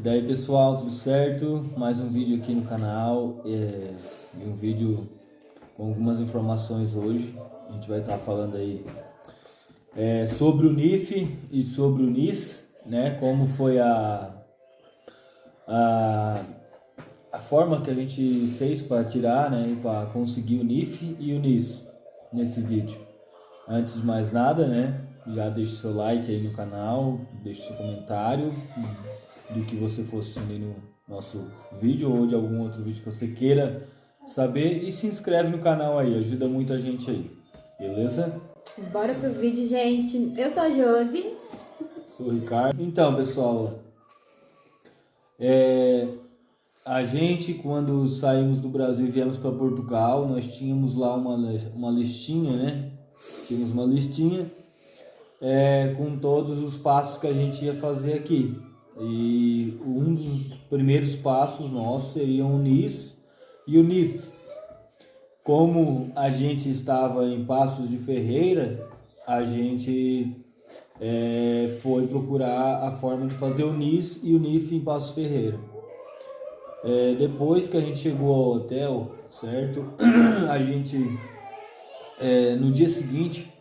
Daí pessoal, tudo certo? Mais um vídeo aqui no canal, um vídeo com algumas informações hoje. A gente vai estar falando aí sobre o NIF e sobre o NIS, né? Como foi a forma que a gente fez para tirar, né? E para conseguir o NIF e o NIS nesse vídeo. Antes de mais nada, né? Já deixe seu like aí no canal, deixe seu comentário do que você for assistindo aí no nosso vídeo ou de algum outro vídeo que você queira saber, e se inscreve no canal aí, ajuda muito a gente aí, beleza? Bora pro vídeo, gente. Eu sou a Josi. Sou o Ricardo. Então, pessoal, a gente, quando saímos do Brasil e viemos para Portugal, nós tínhamos lá uma listinha, né? Tínhamos uma listinha com todos os passos que a gente ia fazer aqui. E um dos primeiros passos nossos seria o NIS e o NIF. Como a gente estava em Passos de Ferreira, a gente foi procurar a forma de fazer o NIS e o NIF em Passos Ferreira. Depois que a gente chegou ao hotel, certo? A gente, no dia seguinte,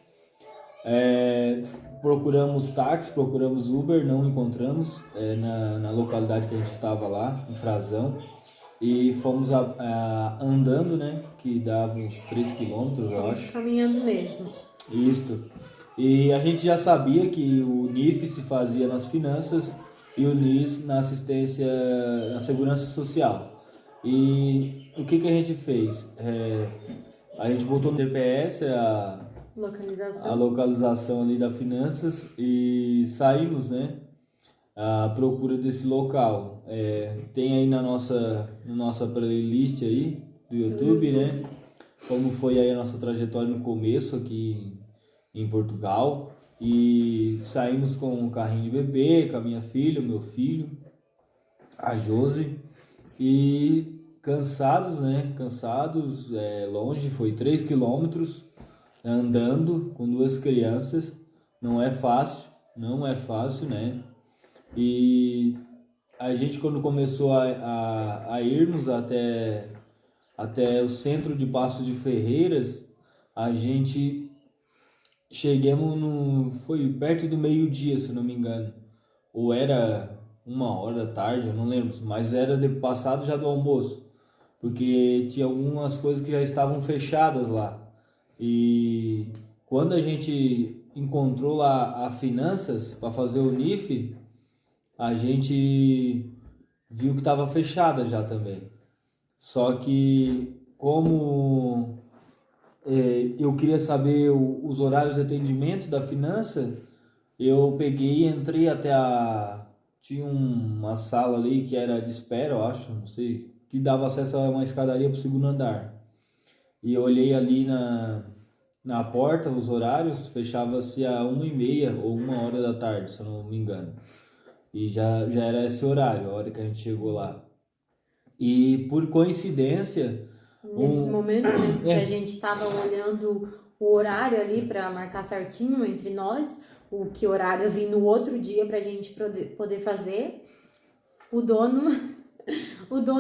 procuramos táxi, procuramos Uber, não encontramos na localidade que a gente estava lá, em Frazão, e fomos andando, né, que dava uns 3 quilômetros, eu acho. Caminhando mesmo. Isso. E a gente já sabia que o NIF se fazia nas finanças e o NIS na assistência, na segurança social. E o que a gente fez? A gente botou no GPS a localização ali da finanças e saímos, né, à procura desse local. Tem aí na nossa playlist aí do YouTube, né, como foi aí a nossa trajetória no começo aqui em Portugal, e saímos com um carrinho de bebê, com a minha filha, o meu filho, a Josi, e cansados, né, longe, foi 3 quilômetros, andando com 2 crianças, não é fácil, né? E a gente, quando começou a irmos até o centro de Passos de Ferreiras, a gente foi perto do meio-dia, se não me engano, ou era 1h da tarde, eu não lembro, mas era passado já do almoço, porque tinha algumas coisas que já estavam fechadas lá. E quando a gente encontrou lá a finanças para fazer o NIF, a gente viu que estava fechada já também. Só que como eu queria saber os horários de atendimento da finança, eu peguei e entrei tinha uma sala ali que era de espera, eu acho, não sei, que dava acesso a uma escadaria para o 2º andar. E eu olhei ali na porta, os horários, fechava-se a 1h30 ou 1h da tarde, se eu não me engano. E já era esse horário, a hora que a gente chegou lá. E por coincidência... Nesse momento, né, que a gente estava olhando o horário ali para marcar certinho entre nós, o que horário vir no outro dia para a gente poder fazer, o dono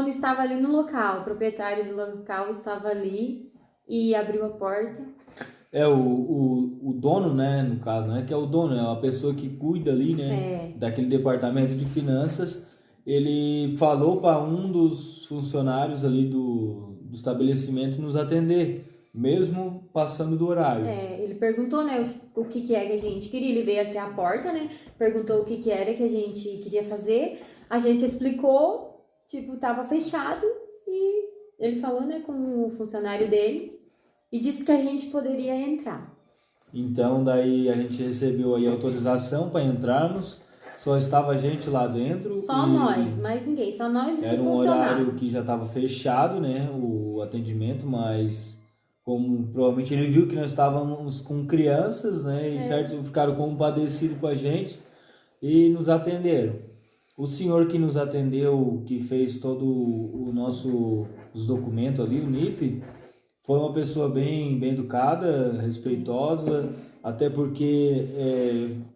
estava ali no local, o proprietário do local estava ali e abriu a porta. O dono, né, no caso, não é que é o dono, é uma pessoa que cuida ali, né, daquele departamento de finanças. Ele falou para um dos funcionários ali do estabelecimento nos atender, mesmo passando do horário. Ele perguntou, né, o que é que a gente queria, ele veio até a porta, né, perguntou o que era que a gente queria fazer, a gente explicou, tipo, tava fechado, e ele falou, né, com o funcionário dele, e disse que a gente poderia entrar. Então, daí a gente recebeu aí a autorização para entrarmos, só estava a gente lá dentro. Só nós, mais ninguém, só nós e os funcionários. Era um horário que já estava fechado, né, o atendimento, mas como provavelmente ele viu que nós estávamos com crianças, né, e certo, ficaram compadecidos com a gente e nos atenderam. O senhor que nos atendeu, que fez todo os documentos ali, o NIF, foi uma pessoa bem educada, respeitosa, até porque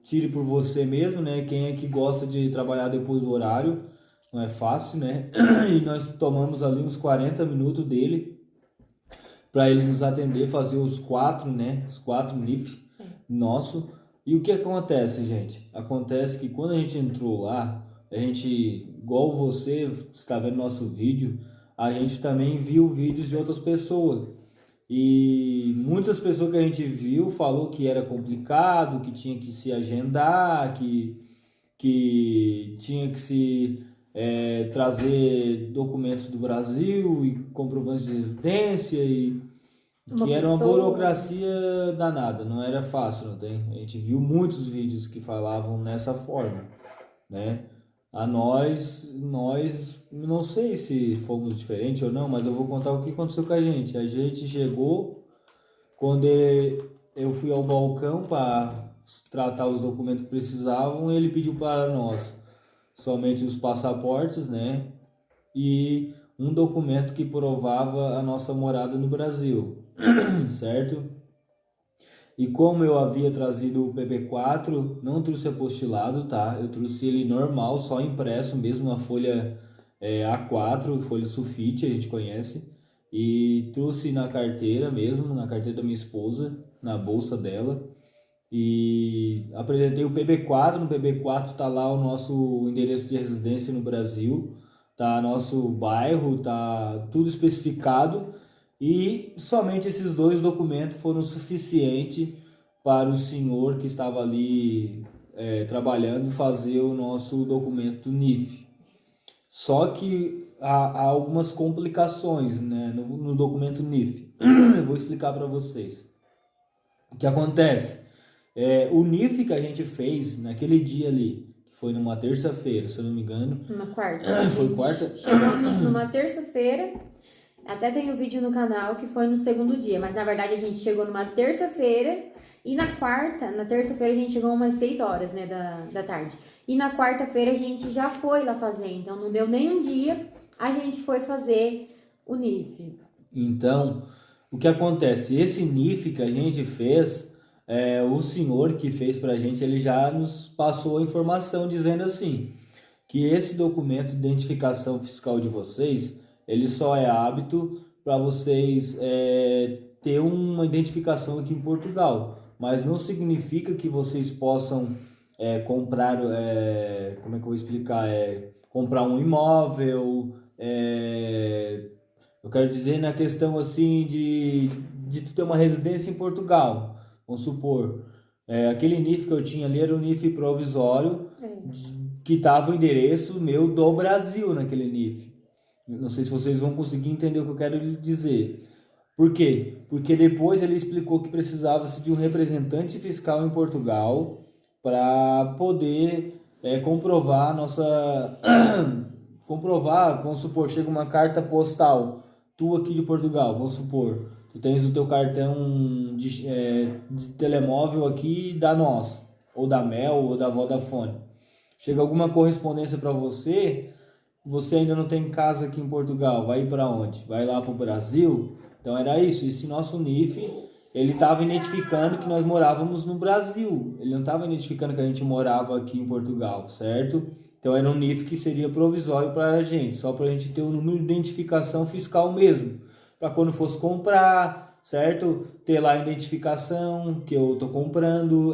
tire por você mesmo, né? Quem é que gosta de trabalhar depois do horário? não é fácil, né? E nós tomamos ali uns 40 minutos dele para ele nos atender, fazer os 4, né? Os 4 NIF nosso. E o que acontece, gente? Acontece que quando a gente entrou lá, a gente, igual você está vendo nosso vídeo, a gente também viu vídeos de outras pessoas. E muitas pessoas que a gente viu falou que era complicado, que tinha que se agendar, que tinha que se trazer documentos do Brasil e comprovantes de residência e que era uma burocracia danada, não era fácil, não tem? A gente viu muitos vídeos que falavam nessa forma, né? A nós não sei se fomos diferentes ou não, mas eu vou contar o que aconteceu com a gente. A gente chegou, quando eu fui ao balcão para tratar os documentos que precisavam, ele pediu para nós somente os passaportes, né? E um documento que provava a nossa morada no Brasil, certo? E como eu havia trazido o PB4, não trouxe apostilado, tá? Eu trouxe ele normal, só impresso mesmo, uma folha A4, folha sulfite, a gente conhece. E trouxe na carteira mesmo, na carteira da minha esposa, na bolsa dela. E apresentei o PB4, no PB4 tá lá o nosso endereço de residência no Brasil, tá nosso bairro, tá tudo especificado. E somente esses 2 documentos foram suficientes para o senhor que estava ali trabalhando fazer o nosso documento NIF. Só que há algumas complicações, né, no documento NIF. Eu vou explicar para vocês. O que acontece? O NIF que a gente fez naquele dia ali, que foi numa terça-feira, se eu não me engano. Uma quarta. Foi quarta? Chegamos numa terça-feira. Até tem um vídeo no canal que foi no segundo dia, mas na verdade a gente chegou numa terça-feira e na terça-feira a gente chegou umas 6 horas, né, da tarde. E na quarta-feira a gente já foi lá fazer, então não deu nem um dia, a gente foi fazer o NIF. Então, o que acontece? Esse NIF que a gente fez, o senhor que fez pra gente, ele já nos passou a informação dizendo assim, que esse documento de identificação fiscal de vocês, ele só é hábito para vocês ter uma identificação aqui em Portugal, mas não significa que vocês possam comprar, como é que eu vou explicar, comprar um imóvel, eu quero dizer na questão assim de tu ter uma residência em Portugal, vamos supor, aquele NIF que eu tinha ali era o NIF provisório, que estava o endereço meu do Brasil naquele NIF. Não sei se vocês vão conseguir entender o que eu quero dizer. Por quê? Porque depois ele explicou que precisava-se de um representante fiscal em Portugal para poder comprovar a nossa... comprovar, vamos supor, chega uma carta postal, tu aqui de Portugal, vamos supor, tu tens o teu cartão de telemóvel aqui da Nós, ou da Mel, ou da Vodafone. Chega alguma correspondência para você... Você ainda não tem casa aqui em Portugal, vai ir para onde? Vai lá para o Brasil? Então era isso, esse nosso NIF, ele estava identificando que nós morávamos no Brasil, ele não estava identificando que a gente morava aqui em Portugal, certo? Então era um NIF que seria provisório para a gente, só para a gente ter o número de identificação fiscal mesmo, para quando fosse comprar, certo? Ter lá a identificação que eu estou comprando,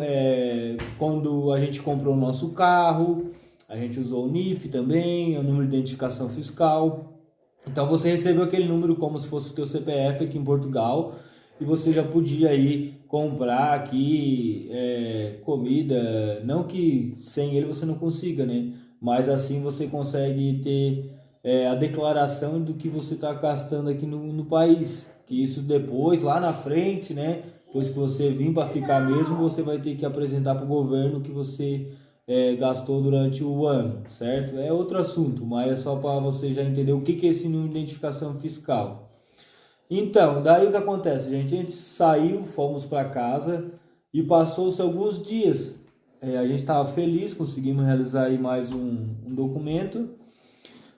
quando a gente comprou o nosso carro... A gente usou o NIF também, o número de identificação fiscal. Então você recebeu aquele número como se fosse o teu CPF aqui em Portugal e você já podia ir comprar aqui comida. Não que sem ele você não consiga, né? Mas assim você consegue ter a declaração do que você está gastando aqui no país. Que isso depois, lá na frente, né? Depois que você vir para ficar mesmo, você vai ter que apresentar para o governo que você... gastou durante o ano, certo? É outro assunto, mas é só para você já entender o que é esse número de identificação fiscal. Então, daí o que acontece, gente? A gente saiu, fomos para casa e passou-se alguns dias. A gente estava feliz, conseguimos realizar aí mais um documento.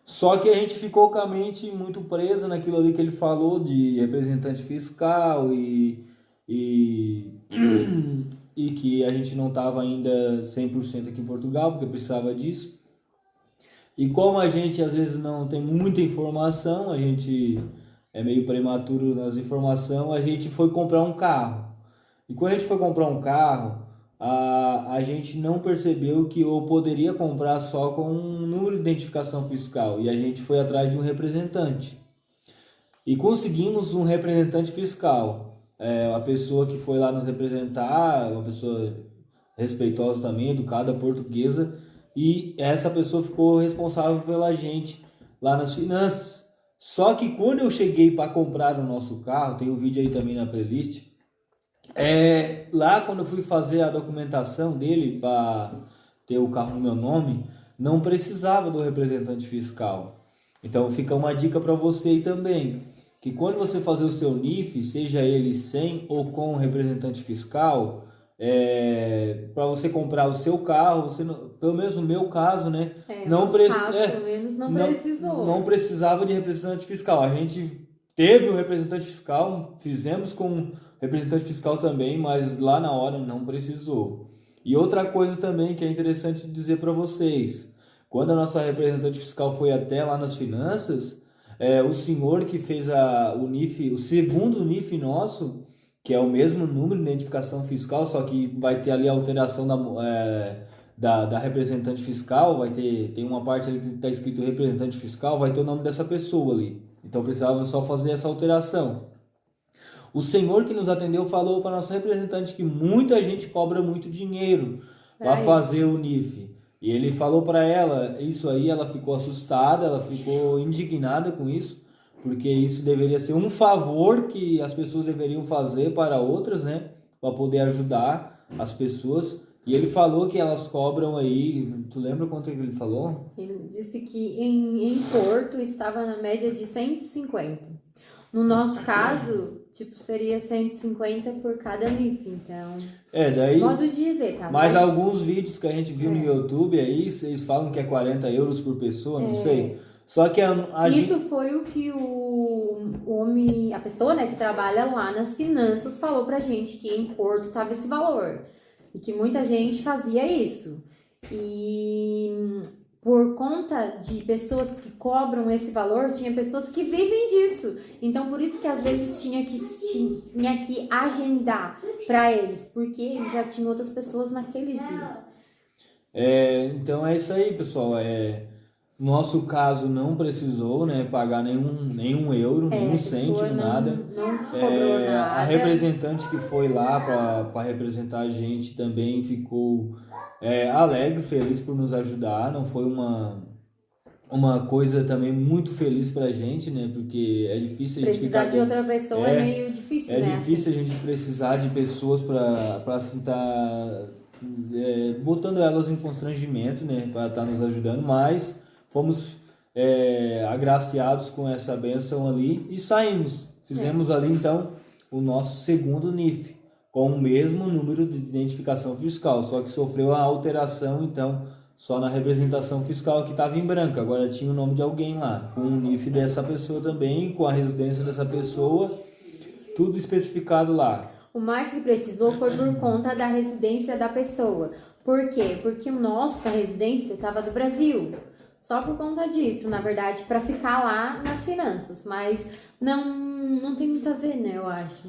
Só que a gente ficou com a mente muito presa naquilo ali que ele falou de representante fiscal e que a gente não estava ainda 100% aqui em Portugal, porque precisava disso. E como a gente às vezes não tem muita informação, a gente é meio prematuro nas informações, a gente foi comprar um carro. E quando a gente foi comprar um carro, a gente não percebeu que eu poderia comprar só com um número de identificação fiscal. E a gente foi atrás de um representante. E conseguimos um representante fiscal. Uma pessoa que foi lá nos representar, uma pessoa respeitosa também, educada, portuguesa. E essa pessoa ficou responsável pela gente lá nas finanças. Só que quando eu cheguei para comprar o nosso carro, tem um vídeo aí também na playlist, lá quando eu fui fazer a documentação dele para ter o carro no meu nome, não precisava do representante fiscal. Então fica uma dica para você aí também, que quando você fazer o seu NIF, seja ele sem ou com representante fiscal, para você comprar o seu carro, você não, pelo menos no meu caso, né, pelo menos não precisou. Não precisava de representante fiscal. A gente teve o representante fiscal, fizemos com representante fiscal também, mas lá na hora não precisou. E outra coisa também que é interessante dizer para vocês, quando a nossa representante fiscal foi até lá nas finanças, o senhor que fez o NIF, o segundo NIF nosso, que é o mesmo número de identificação fiscal, só que vai ter ali a alteração da representante fiscal, tem uma parte ali que está escrito representante fiscal, vai ter o nome dessa pessoa ali. Então precisava só fazer essa alteração. O senhor que nos atendeu falou para nossa representante que muita gente cobra muito dinheiro para fazer o NIF. E ele falou para ela, isso aí, ela ficou assustada, ela ficou indignada com isso, porque isso deveria ser um favor que as pessoas deveriam fazer para outras, né? Para poder ajudar as pessoas. E ele falou que elas cobram aí, tu lembra quanto ele falou? Ele disse que em Porto estava na média de 150. No nosso caso, seria 150 por cada NIF, então... daí... Modo de dizer, tá? Mas alguns vídeos que a gente viu no YouTube aí, eles falam que é 40 euros por pessoa, não sei. Só que isso foi o que a pessoa, né, que trabalha lá nas finanças falou pra gente, que em Porto tava esse valor. E que muita gente fazia isso. E por conta de pessoas que cobram esse valor, tinha pessoas que vivem disso. Então, por isso que às vezes tinha que agendar para eles, porque eles já tinham outras pessoas naqueles dias. Então é isso aí, pessoal. No nosso caso, não precisou, né, pagar nenhum euro, nenhum cêntimo, nada. Não cobrou nada. A representante que foi lá para representar a gente também ficou alegre, feliz por nos ajudar. Não foi uma coisa também muito feliz pra gente, né? Porque é difícil a gente precisar de outra pessoa é meio difícil, né? É difícil a gente precisar de pessoas para assim estar botando elas em constrangimento, né? Para estar nos ajudando, mas fomos agraciados com essa bênção ali e saímos. Fizemos ali então o nosso segundo NIF, com o mesmo número de identificação fiscal, só que sofreu a alteração então só na representação fiscal que estava em branco. Agora tinha o nome de alguém lá, com o NIF dessa pessoa também, com a residência dessa pessoa, tudo especificado lá. O mais que precisou foi por conta da residência da pessoa. Por quê? Porque nossa residência estava do Brasil. Só por conta disso, na verdade, para ficar lá nas finanças. Mas não tem muito a ver, né, eu acho.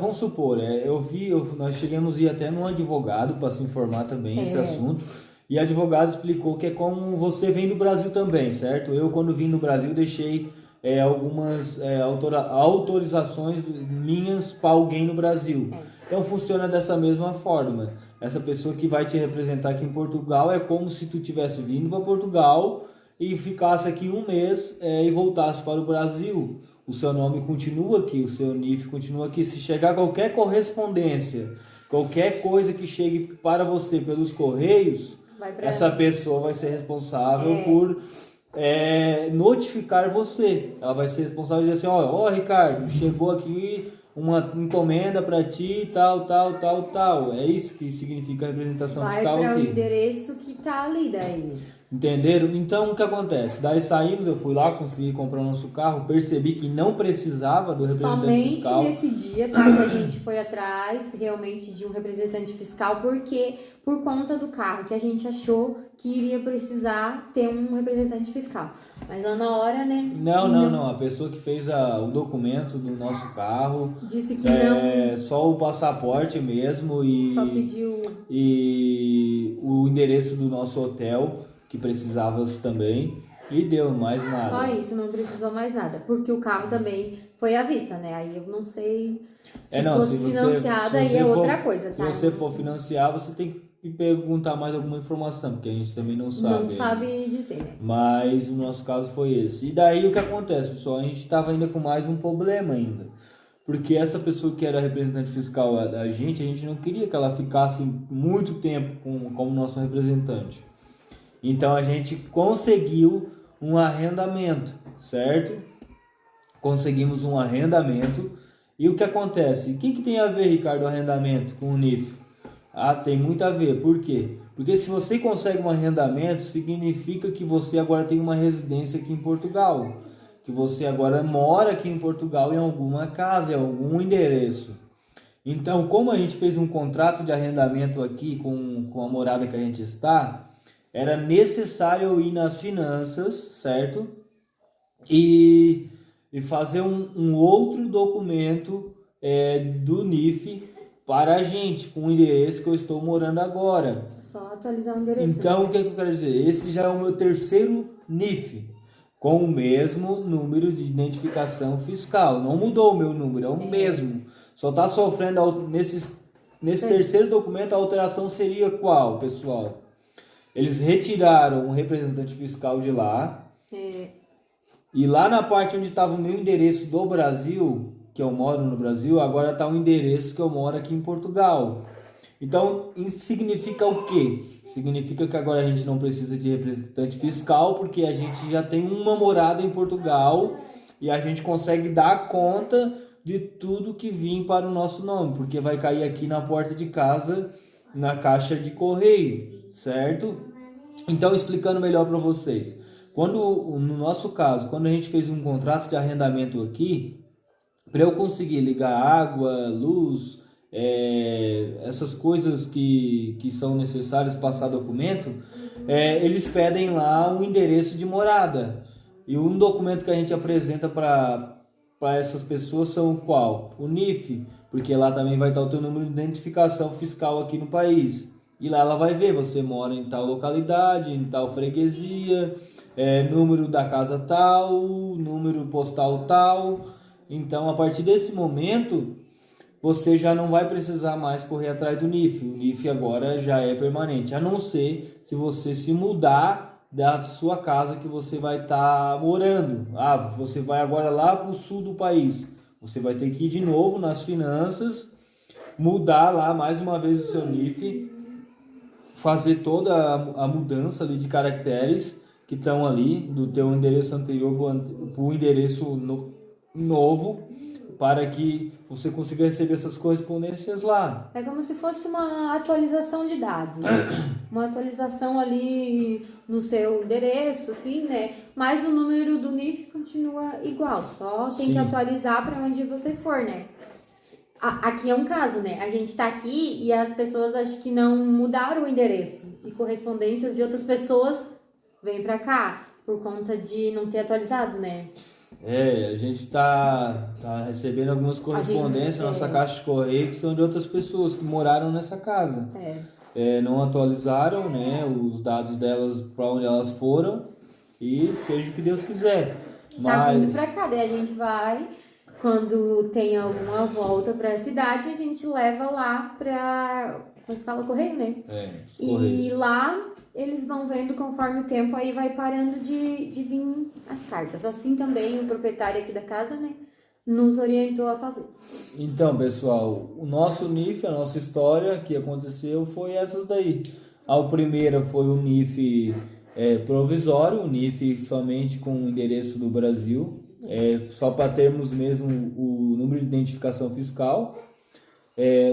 Vamos supor, nós chegamos a ir até num advogado para se informar também esse assunto. E o advogado explicou que é como você vem do Brasil também, certo? Eu, quando vim no Brasil, deixei algumas autorizações minhas para alguém no Brasil. Então funciona dessa mesma forma. Essa pessoa que vai te representar aqui em Portugal é como se tu tivesse vindo para Portugal e ficasse aqui um mês e voltasse para o Brasil. O seu nome continua aqui, o seu NIF continua aqui. Se chegar qualquer correspondência, qualquer coisa que chegue para você pelos correios, essa pessoa vai ser responsável por notificar você. Ela vai ser responsável de dizer assim, Ricardo, chegou aqui uma encomenda para ti, tal. É isso que significa a representação fiscal aqui. Vai para o endereço que tá ali daí. Entenderam? Então, o que acontece? Daí saímos, eu fui lá, consegui comprar o nosso carro, percebi que não precisava do representante Somente fiscal. nesse dia, tá, que a gente foi atrás realmente de um representante fiscal, porque por conta do carro que a gente achou que iria precisar ter um representante fiscal. Mas lá na hora, né? Não. A pessoa que fez o documento do nosso carro Disse que não. Só o passaporte mesmo Só pediu. e o endereço do nosso hotel, que precisavas também, e deu mais nada. Só isso, não precisou mais nada. Porque o carro também foi à vista, né? Aí eu não sei se fosse financiada, aí é outra coisa, tá? Se você for financiar, você tem que perguntar mais alguma informação, porque a gente também não sabe. Não sabe dizer, né? Mas o nosso caso foi esse. E daí o que acontece, pessoal? A gente estava ainda com mais um problema ainda. Porque essa pessoa que era representante fiscal da gente, a gente não queria que ela ficasse muito tempo como nosso representante. Então a gente conseguiu um arrendamento, certo? Conseguimos um arrendamento. E o que acontece? O que tem a ver, Ricardo, o arrendamento com o NIF? Ah, tem muito a ver. Por quê? Porque se você consegue um arrendamento, significa que você agora tem uma residência aqui em Portugal. Que você agora mora aqui em Portugal em alguma casa, em algum endereço. Então, como a gente fez um contrato de arrendamento aqui com a morada que a gente está, era necessário eu ir nas finanças, certo? E fazer um outro documento do NIF para a gente, com o endereço que eu estou morando agora. Só atualizar o endereço. Então, o que eu quero dizer? Esse já é o meu terceiro NIF, com o mesmo número de identificação fiscal. Não mudou o meu número, é o mesmo. Só está sofrendo nesse terceiro documento, a alteração seria qual, pessoal? Eles retiraram o representante fiscal de lá. E lá na parte onde estava o meu endereço do Brasil, que eu moro no Brasil, agora está o endereço que eu moro aqui em Portugal. Então, isso significa o quê? Significa que agora a gente não precisa de representante fiscal, porque a gente já tem uma morada em Portugal e a gente consegue dar conta de tudo que vir para o nosso nome, porque vai cair aqui na porta de casa, na caixa de correio, certo? Então, explicando melhor para vocês. No nosso caso, quando a gente fez um contrato de arrendamento aqui, para eu conseguir ligar água, luz, essas coisas que são necessárias, passar documento, eles pedem lá um endereço de morada. E um documento que a gente apresenta para essas pessoas são qual? O NIF, porque lá também vai estar o teu número de identificação fiscal aqui no país. E lá ela vai ver, você mora em tal localidade, em tal freguesia, número da casa tal, número postal tal. Então, a partir desse momento, você já não vai precisar mais correr atrás do NIF. O NIF agora já é permanente, a não ser se você se mudar da sua casa que você vai estar morando. Você vai agora lá para o sul do país. Você vai ter que ir de novo nas finanças, mudar lá mais uma vez o seu NIF, fazer toda a mudança ali de caracteres que estão ali do teu endereço anterior para o endereço novo, para que você consiga receber essas correspondências lá. É como se fosse uma atualização de dados, né? Uma atualização ali no seu endereço, assim, né? Mas o número do NIF continua igual, só tem que atualizar para onde você for, né? Aqui é um caso, né? A gente tá aqui e as pessoas acho que não mudaram o endereço. E correspondências de outras pessoas vêm pra cá por conta de não ter atualizado, né? A gente tá recebendo algumas correspondências na nossa caixa de correio que são de outras pessoas que moraram nessa casa. Não atualizaram, né, os dados delas para onde elas foram e seja o que Deus quiser. Tá vindo pra cá, daí a gente vai... Quando tem alguma volta para a cidade, a gente leva lá para, como fala, correio, né? E lá eles vão vendo conforme o tempo, aí vai parando de vir as cartas. Assim também o proprietário aqui da casa, né, nos orientou a fazer. Então, pessoal, o nosso NIF, a nossa história que aconteceu foi essas daí. A primeira foi o NIF provisório, o NIF somente com o endereço do Brasil. Só para termos mesmo o número de identificação fiscal.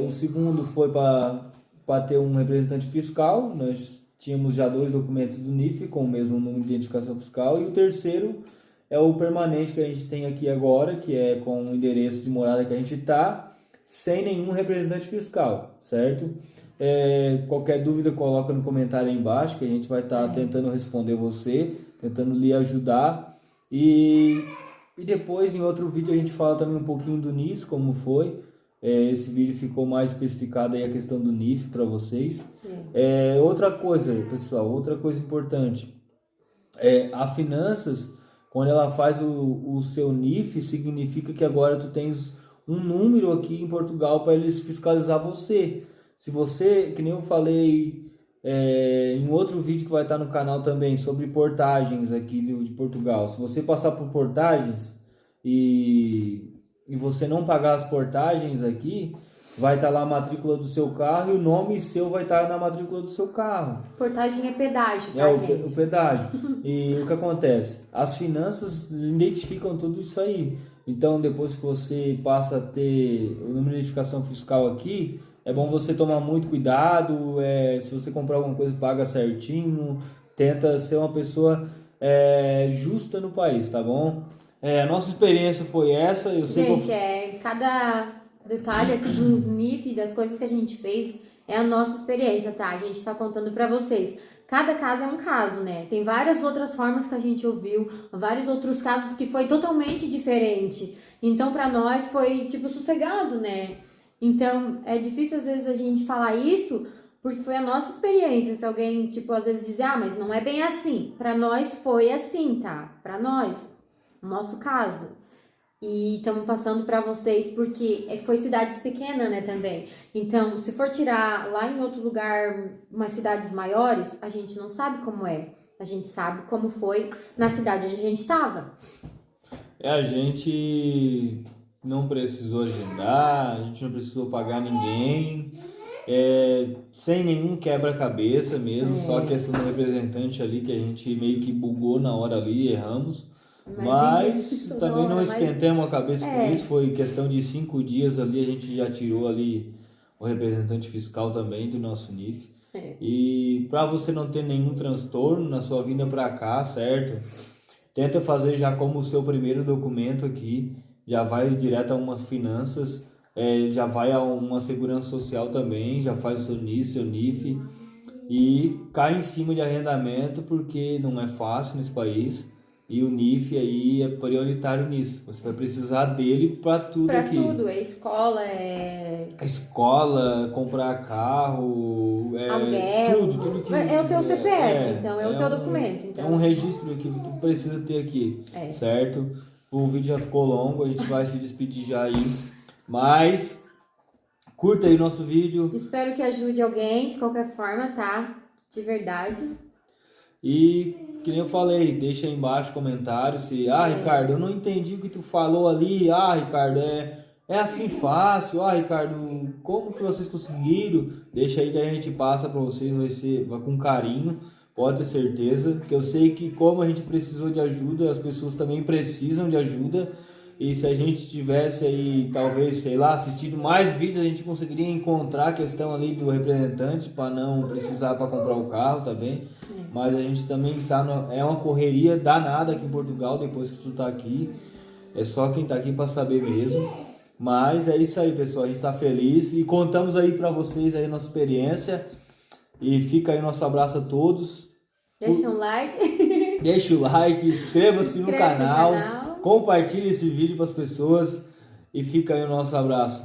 O segundo foi para ter um representante fiscal. Nós tínhamos já 2 documentos do NIF com o mesmo número de identificação fiscal, e o terceiro é o permanente que a gente tem aqui agora, que é com o endereço de morada que a gente está, sem nenhum representante fiscal, certo? Qualquer dúvida coloca no comentário aí embaixo, que a gente vai estar tentando responder você, tentando lhe ajudar. E depois em outro vídeo a gente fala também um pouquinho do NIS, como foi. Esse vídeo ficou mais especificado aí a questão do NIF para vocês. Outra coisa, pessoal, outra coisa importante. A Finanças, quando ela faz o seu NIF, significa que agora tu tens um número aqui em Portugal para eles fiscalizar você. Se você, que nem eu falei em outro vídeo que vai estar no canal também, sobre portagens aqui de Portugal. Se você passar por portagens e você não pagar as portagens aqui, vai estar lá a matrícula do seu carro e o nome seu vai estar na matrícula do seu carro. Portagem é pedágio, tá, gente? O pedágio. E o que acontece? As finanças identificam tudo isso aí. Então, depois que você passa a ter o número de identificação fiscal aqui, é bom você tomar muito cuidado. Se você comprar alguma coisa, paga certinho. Tenta ser uma pessoa justa no país, tá bom? A nossa experiência foi essa. Eu sei gente, cada detalhe aqui dos NIF, das coisas que a gente fez, é a nossa experiência, tá? A gente tá contando pra vocês. Cada caso é um caso, né? Tem várias outras formas que a gente ouviu, vários outros casos que foi totalmente diferente. Então, pra nós foi, sossegado, né? Então, é difícil às vezes a gente falar isso, porque foi a nossa experiência. Se alguém, às vezes dizer, mas não é bem assim. Pra nós foi assim, tá? Pra nós, no nosso caso. E estamos passando para vocês porque foi cidades pequenas, né, também. Então, se for tirar lá em outro lugar, umas cidades maiores, a gente não sabe como é. A gente sabe como foi na cidade onde a gente estava. A gente não precisou agendar, a gente não precisou pagar ninguém, sem nenhum quebra-cabeça mesmo, só a questão do representante ali, que a gente meio que bugou na hora ali, erramos. Mas também não esquentemos a cabeça com isso, foi questão de 5 dias ali, a gente já tirou ali o representante fiscal também do nosso NIF. E para você não ter nenhum transtorno na sua vinda para cá, certo? Tenta fazer já como o seu primeiro documento aqui, já vai direto a umas finanças, já vai a uma segurança social também, já faz o seu NIS, seu NIF e cai em cima de arrendamento, porque não é fácil nesse país. E o NIF aí é prioritário nisso. Você vai precisar dele para tudo aqui. Para tudo, escola, comprar carro, aluguel, tudo que... É o teu CPF, então é o teu documento. Então. É um registro que tu precisa ter aqui, certo? O vídeo já ficou longo, a gente vai se despedir já aí. Mas, curta aí o nosso vídeo. Espero que ajude alguém, de qualquer forma, tá? De verdade. E, que nem eu falei, deixa aí embaixo comentário se... Ricardo, eu não entendi o que tu falou ali. Ricardo, é assim fácil. Ricardo, como que vocês conseguiram? Deixa aí que a gente passa para vocês, vai com carinho. Pode ter certeza. Que eu sei que como a gente precisou de ajuda, as pessoas também precisam de ajuda. E se a gente tivesse aí, talvez, sei lá, assistido mais vídeos, a gente conseguiria encontrar a questão ali do representante para não precisar para comprar o carro também. Mas a gente também é uma correria danada aqui em Portugal depois que tu tá aqui. É só quem tá aqui para saber mesmo. Mas é isso aí, pessoal. A gente tá feliz e contamos aí para vocês aí a nossa experiência. E fica aí nosso abraço a todos. Deixa um like. Deixa o like, inscreva-se no canal. Compartilhe esse vídeo para as pessoas e fica aí o nosso abraço.